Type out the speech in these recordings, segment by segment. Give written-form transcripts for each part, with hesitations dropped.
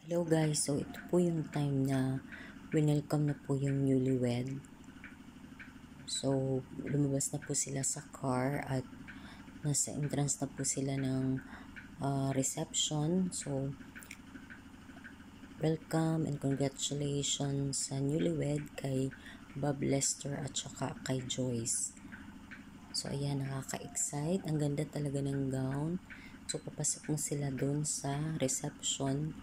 Hello guys, so ito po yung time na winelcome na po yung newlywed. So lumabas na po sila sa car at nasa entrance na po sila ng reception. So welcome and congratulations sa newlywed kay Bob Lester at saka kay Joyce. So ayan, nakaka-excite. Ang ganda talaga ng gown. So papasok na sila dun sa reception.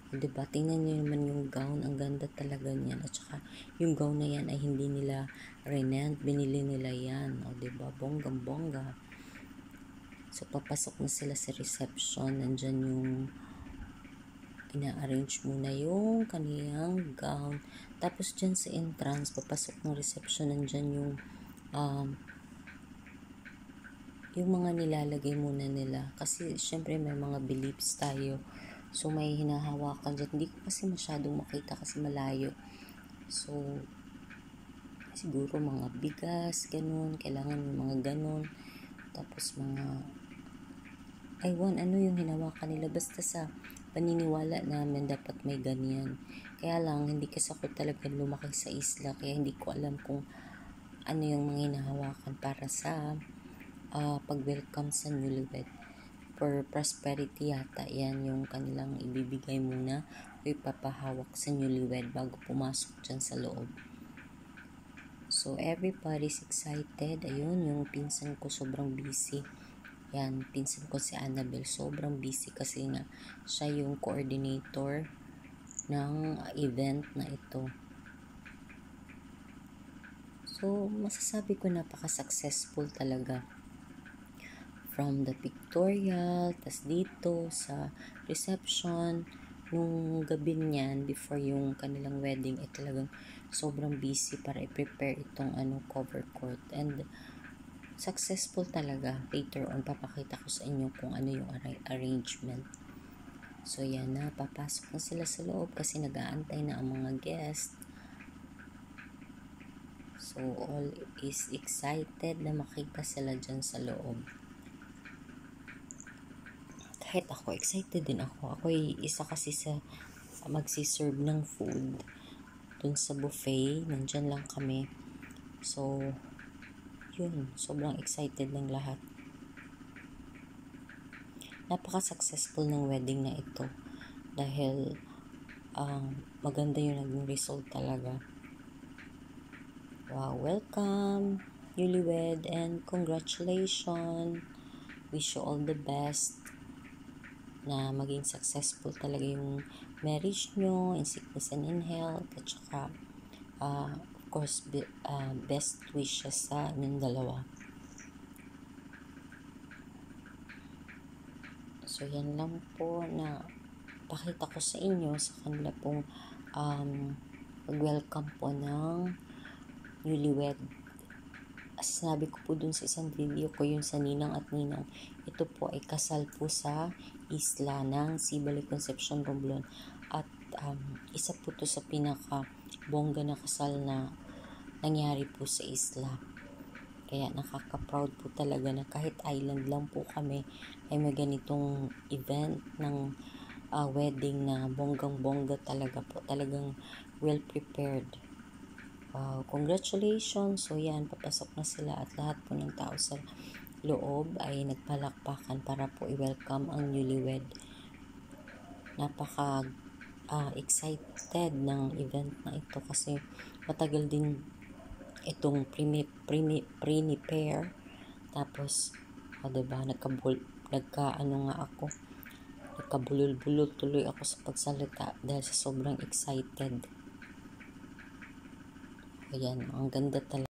Diba? Tingnan nyo naman yung gown. Ang ganda talaga niyan. At saka, yung gown na yan ay hindi nila rent. Binili nila yan. O, diba? Bonggang-bongga. So, papasok na sila sa reception. Nandyan yung ina-arrange muna yung kaniyang gown. Tapos, dyan sa entrance, papasok ng reception. Nandyan yung mga nilalagay muna nila. Kasi, syempre, may mga beliefs tayo. So, may hinahawakan dyan. Hindi ko kasi masyadong makita kasi malayo. So, siguro mga bigas, ganun. Kailangan mga ganun. Tapos mga, ano yung hinawakan nila. Basta sa paniniwala namin, dapat may ganyan. Kaya lang, hindi kasi ako talaga lumaki sa isla. Kaya hindi ko alam kung ano yung mga hinahawakan para sa pag-welcome sa newlywed. For prosperity yata, yan yung kanilang ibibigay muna o ipapahawak sa newlywed bago pumasok dyan sa loob. So, everybody's excited. Ayun, yung pinsan ko sobrang busy. Yan, pinsan ko si Annabelle, sobrang busy kasi nga siya yung coordinator ng event na ito. So, masasabi ko napaka-successful talaga. From the pictorial, tas dito sa reception, nung gabi niyan, before yung kanilang wedding, talagang sobrang busy para i-prepare itong cover court. And successful talaga. Later on, papakita ko sa inyo kung ano yung arrangement. So yan na, papasok na sila sa loob kasi nag-aantay na ang mga guest. So all is excited na makita sila dyan sa loob. Kahit ako, excited din ako. Ako'y isa kasi sa magsiserve ng food dun sa buffet. Nandyan lang kami. So, yun. Sobrang excited ng lahat. Napaka-successful ng wedding na ito. Dahil, maganda yung naging result talaga. Wow, welcome, newlywed, and congratulations. Wish you all the best. Na maging successful talaga yung marriage nyo in sickness and in health, at saka of course best wishes sa inyong dalawa. So yan lang po na pakita ko sa inyo sa kanila pong welcome po ng newlywed. As sinabi ko po dun sa isang video ko, yung sa ninang at ninang, ito po ay kasal po sa isla ng Sibali Concepcion, Romblon. At isa po to sa pinaka bongga na kasal na nangyari po sa isla. Kaya nakaka-proud po talaga na kahit island lang po kami ay may ganitong event ng wedding na bonggang-bongga talaga po. Talagang well prepared. Congratulations. So yan, papasok na sila at lahat po ng tao sa loob ay nagpalakpakan para po i-welcome ang newlywed. Napaka excited ng event na ito kasi matagal din itong pre-prepare. Tapos diba, nagkabulol-bulol tuloy ako sa pagsalita dahil sa sobrang excited. Ayan, ang ganda talaga.